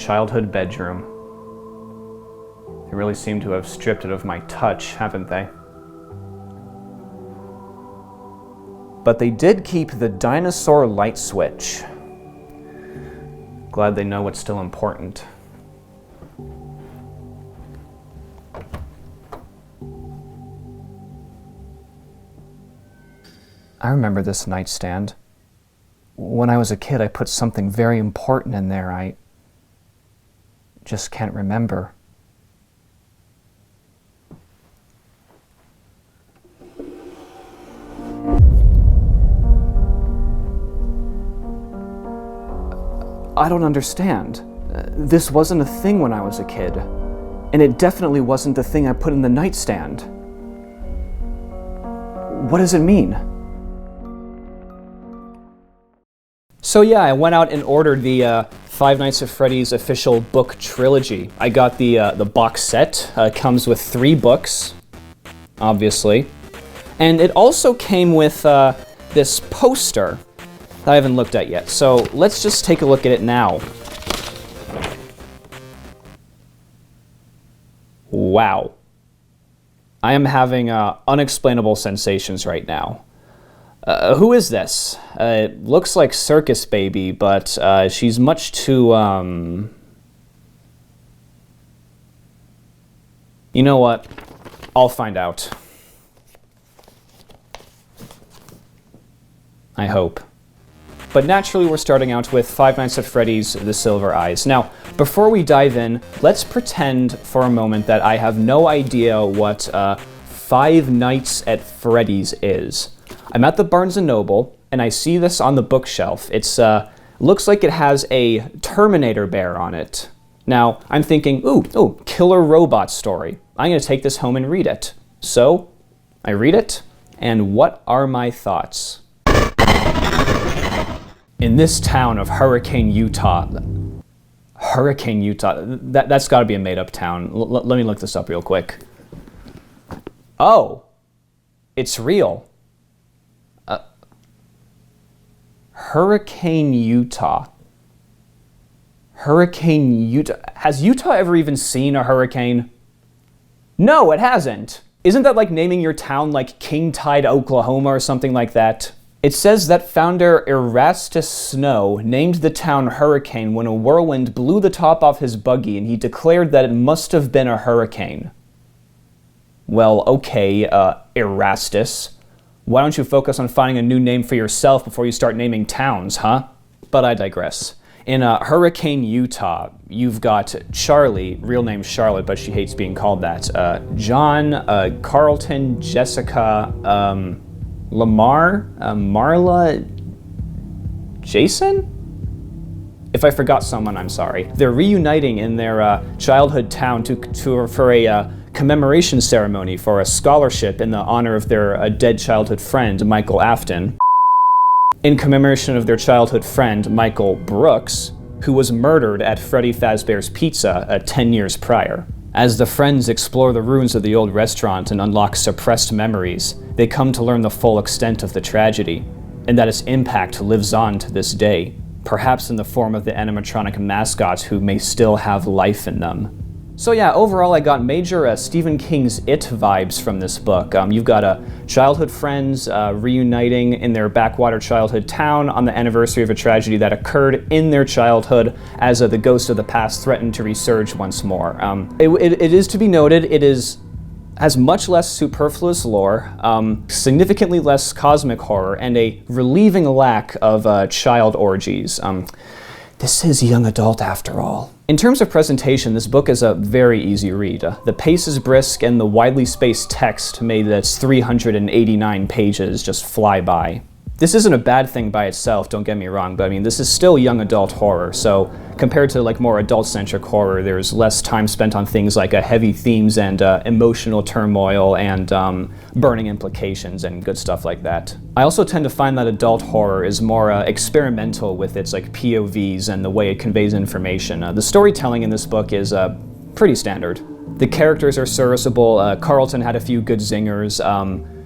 childhood bedroom. They really seem to have stripped it of my touch, haven't they? But they did keep the dinosaur light switch. Glad they know what's still important. I remember this nightstand. When I was a kid, I put something very important in there. I just can't remember. I don't understand. This wasn't a thing when I was a kid, and it definitely wasn't the thing I put in the nightstand. What does it mean? So yeah, I went out and ordered the Five Nights at Freddy's official book trilogy. I got the box set. Comes with 3 books, obviously. And it also came with this poster that I haven't looked at yet. So let's just take a look at it now. Wow. I am having unexplainable sensations right now. Who is this? It looks like Circus Baby, but she's much too, You know what? I'll find out. I hope. But naturally, we're starting out with Five Nights at Freddy's The Silver Eyes. Now, before we dive in, let's pretend for a moment that I have no idea what Five Nights at Freddy's is. I'm at the Barnes & Noble, and I see this on the bookshelf. It's looks like it has a Terminator bear on it. Now, I'm thinking, ooh, killer robot story. I'm going to take this home and read it. So, I read it, and what are my thoughts? In this town of Hurricane, Utah, that's got to be a made-up town. Let me look this up real quick. Oh, it's real. Hurricane, Utah. Hurricane, Utah. Has Utah ever even seen a hurricane? No, it hasn't. Isn't that like naming your town like King Tide, Oklahoma or something like that? It says that founder Erastus Snow named the town Hurricane when a whirlwind blew the top off his buggy and he declared that it must have been a hurricane. Well, okay, Erastus. Why don't you focus on finding a new name for yourself before you start naming towns, huh? But I digress. In Hurricane, Utah, you've got Charlie, real name Charlotte, but she hates being called that. John, Carlton, Jessica, Lamar, Marla, Jason? If I forgot someone, I'm sorry. They're reuniting in their childhood town for a commemoration ceremony for a scholarship in the honor of their dead childhood friend, Michael Afton. In commemoration of their childhood friend, Michael Brooks, who was murdered at Freddy Fazbear's Pizza 10 years prior. As the friends explore the ruins of the old restaurant and unlock suppressed memories, they come to learn the full extent of the tragedy, and that its impact lives on to this day, perhaps in the form of the animatronic mascots who may still have life in them. So yeah, overall I got major Stephen King's It vibes from this book. You've got childhood friends reuniting in their backwater childhood town on the anniversary of a tragedy that occurred in their childhood as the ghosts of the past threaten to resurge once more. It is to be noted, has much less superfluous lore, significantly less cosmic horror, and a relieving lack of child orgies. This is young adult after all. In terms of presentation, this book is a very easy read. The pace is brisk and the widely spaced text made its 389 pages just fly by. This isn't a bad thing by itself, don't get me wrong, but I mean, this is still young adult horror, so compared to like more adult-centric horror, there's less time spent on things like heavy themes and emotional turmoil and burning implications and good stuff like that. I also tend to find that adult horror is more experimental with its like POVs and the way it conveys information. The storytelling in this book is pretty standard. The characters are serviceable. Carlton had a few good zingers.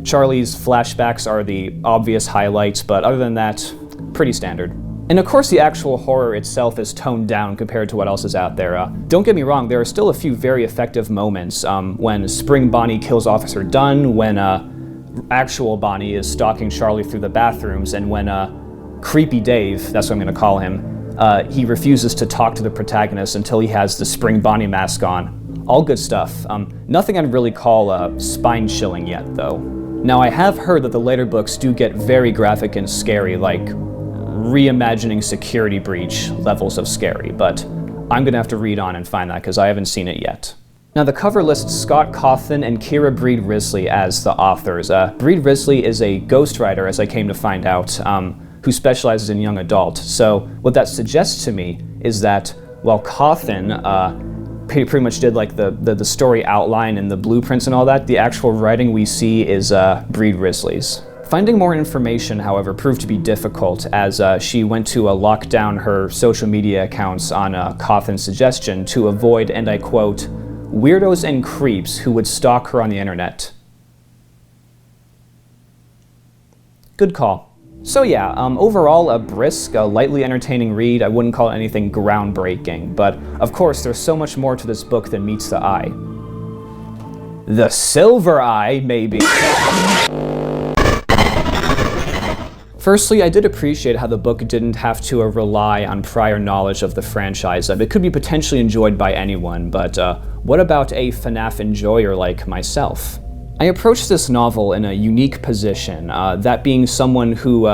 Charlie's flashbacks are the obvious highlights, but other than that, pretty standard. And of course the actual horror itself is toned down compared to what else is out there. Don't get me wrong, there are still a few very effective moments when Spring Bonnie kills Officer Dunn, when actual Bonnie is stalking Charlie through the bathrooms, and when Creepy Dave, that's what I'm going to call him, he refuses to talk to the protagonist until he has the Spring Bonnie mask on. All good stuff. Nothing I'd really call spine-chilling yet, though. Now, I have heard that the later books do get very graphic and scary, like reimagining security breach levels of scary, but I'm gonna have to read on and find that because I haven't seen it yet. Now the cover lists Scott Cawthon and Kira Breed Risley as the authors. Breed Risley is a ghostwriter, as I came to find out, who specializes in young adult. So what that suggests to me is that while Cawthon pretty much did like the story outline and the blueprints and all that, the actual writing we see is Breed Risley's. Finding more information, however, proved to be difficult as she went to lock down her social media accounts on Cawthon's suggestion to avoid, and I quote, "weirdos and creeps who would stalk her on the internet." Good call. So yeah, overall a brisk, lightly entertaining read. I wouldn't call it anything groundbreaking, but of course there's so much more to this book than meets the eye. The silver eye, maybe. Firstly, I did appreciate how the book didn't have to rely on prior knowledge of the franchise. It could be potentially enjoyed by anyone, but what about a FNaF enjoyer like myself? I approached this novel in a unique position, that being someone who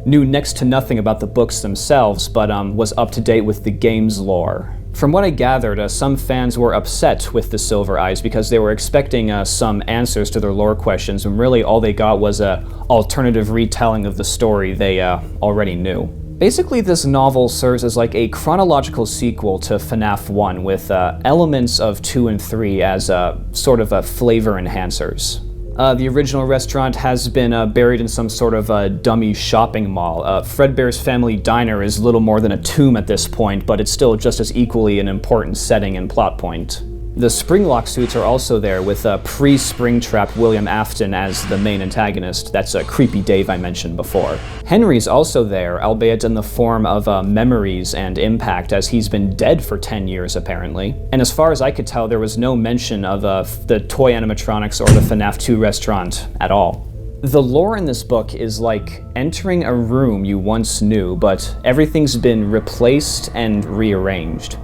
knew next to nothing about the books themselves, but was up to date with the game's lore. From what I gathered, some fans were upset with the Silver Eyes because they were expecting some answers to their lore questions, when really all they got was an alternative retelling of the story they already knew. Basically, this novel serves as like a chronological sequel to FNaF 1 with elements of 2 and 3 as sort of flavor enhancers. The original restaurant has been buried in some sort of dummy shopping mall. Fredbear's Family Diner is little more than a tomb at this point, but it's still just as equally an important setting and plot point. The Springlock suits are also there, with pre-Springtrap William Afton as the main antagonist. That's a Creepy Dave I mentioned before. Henry's also there, albeit in the form of memories and impact, as he's been dead for 10 years apparently. And as far as I could tell, there was no mention of the toy animatronics or the FNaF 2 restaurant at all. The lore in this book is like entering a room you once knew, but everything's been replaced and rearranged.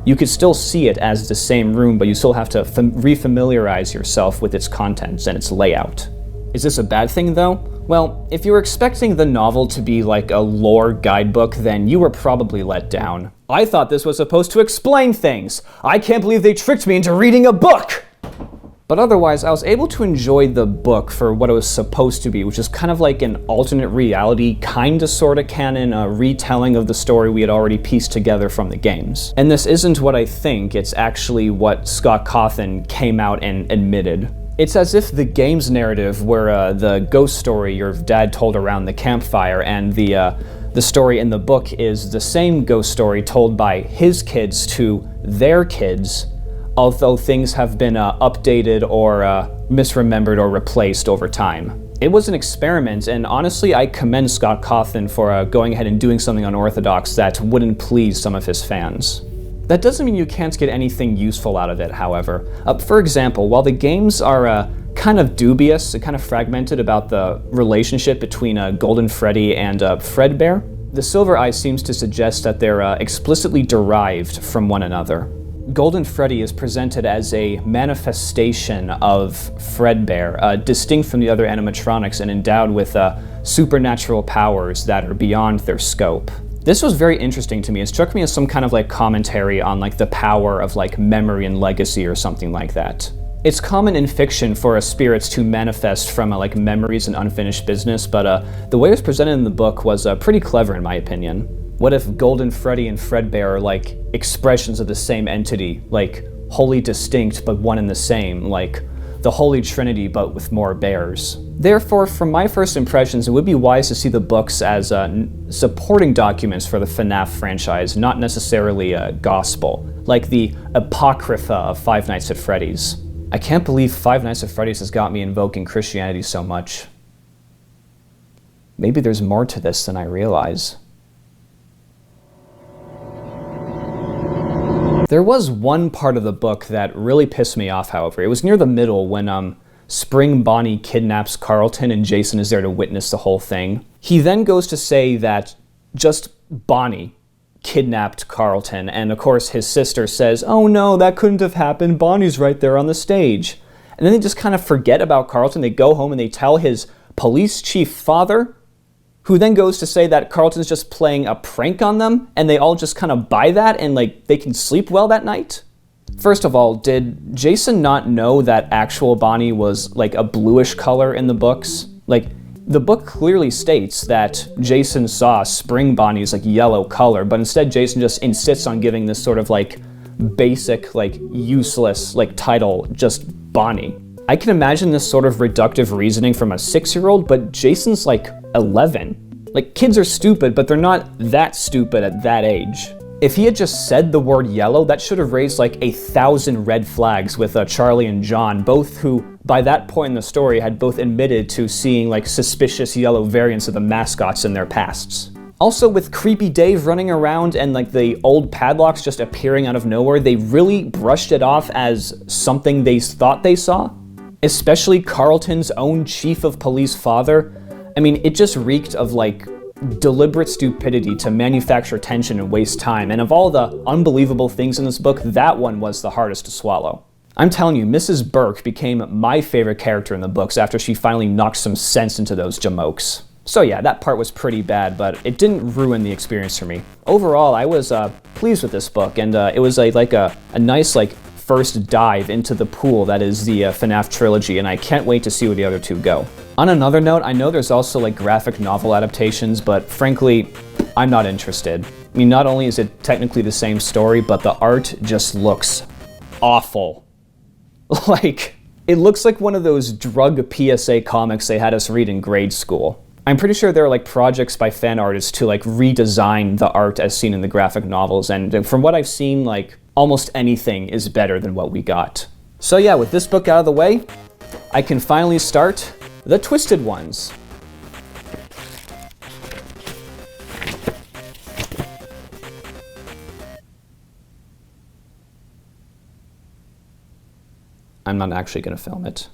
You could still see it as the same room, but you still have to refamiliarize yourself with its contents and its layout. Is this a bad thing, though? Well, if you were expecting the novel to be like a lore guidebook, then you were probably let down. I thought this was supposed to explain things. I can't believe they tricked me into reading a book! But otherwise, I was able to enjoy the book for what it was supposed to be, which is kind of like an alternate reality, kinda sorta canon, retelling of the story we had already pieced together from the games. And this isn't what I think, it's actually what Scott Cawthon came out and admitted. It's as if the game's narrative were the ghost story your dad told around the campfire, and the story in the book is the same ghost story told by his kids to their kids, although things have been updated or misremembered or replaced over time. It was an experiment, and honestly, I commend Scott Cawthon for going ahead and doing something unorthodox that wouldn't please some of his fans. That doesn't mean you can't get anything useful out of it, however. For example, while the games are kind of dubious and kind of fragmented about the relationship between Golden Freddy and Fredbear, the Silver Eye seems to suggest that they're explicitly derived from one another. Golden Freddy is presented as a manifestation of Fredbear, distinct from the other animatronics and endowed with supernatural powers that are beyond their scope. This was very interesting to me. It struck me as some kind of like commentary on like the power of like memory and legacy or something like that. It's common in fiction for spirits to manifest from like memories and unfinished business, but the way it was presented in the book was pretty clever in my opinion. What if Golden Freddy and Fredbear are like expressions of the same entity, like wholly distinct but one and the same, like the Holy Trinity but with more bears? Therefore, from my first impressions, it would be wise to see the books as supporting documents for the FNaF franchise, not necessarily gospel, like the Apocrypha of Five Nights at Freddy's. I can't believe Five Nights at Freddy's has got me invoking Christianity so much. Maybe there's more to this than I realize. There was one part of the book that really pissed me off, however. It was near the middle when Spring Bonnie kidnaps Carlton and Jason is there to witness the whole thing. He then goes to say that just Bonnie kidnapped Carlton, and of course his sister says, "Oh no, that couldn't have happened, Bonnie's right there on the stage." And then they just kind of forget about Carlton. They go home and they tell his police chief father, who then goes to say that Carlton's just playing a prank on them, and they all just kind of buy that and like they can sleep well that night. First of all, did Jason not know that actual Bonnie was like a bluish color in the books? Like, the book clearly states that Jason saw Spring Bonnie's like yellow color, but instead Jason just insists on giving this sort of like basic, like useless like title, just Bonnie. I can imagine this sort of reductive reasoning from a 6-year-old, but Jason's like 11. Like, kids are stupid, but they're not that stupid at that age. If he had just said the word yellow, that should have raised like 1,000 red flags with Charlie and John, both who, by that point in the story, had both admitted to seeing like suspicious yellow variants of the mascots in their pasts. Also, with Creepy Dave running around and like the old padlocks just appearing out of nowhere, they really brushed it off as something they thought they saw. Especially Carlton's own chief of police father. I mean, it just reeked of like deliberate stupidity to manufacture tension and waste time, and of all the unbelievable things in this book, that one was the hardest to swallow. I'm telling you, Mrs. Burke became my favorite character in the books after she finally knocked some sense into those jamokes. So yeah, that part was pretty bad, but it didn't ruin the experience for me. Overall, I was pleased with this book, and it was a nice like first dive into the pool that is the FNaF trilogy, and I can't wait to see where the other two go. On another note, I know there's also like graphic novel adaptations, but frankly, I'm not interested. I mean, not only is it technically the same story, but the art just looks awful. Like, it looks like one of those drug PSA comics they had us read in grade school. I'm pretty sure there are like projects by fan artists to like redesign the art as seen in the graphic novels, and from what I've seen, like almost anything is better than what we got. So yeah, with this book out of the way, I can finally start The Twisted Ones. I'm not actually going to film it.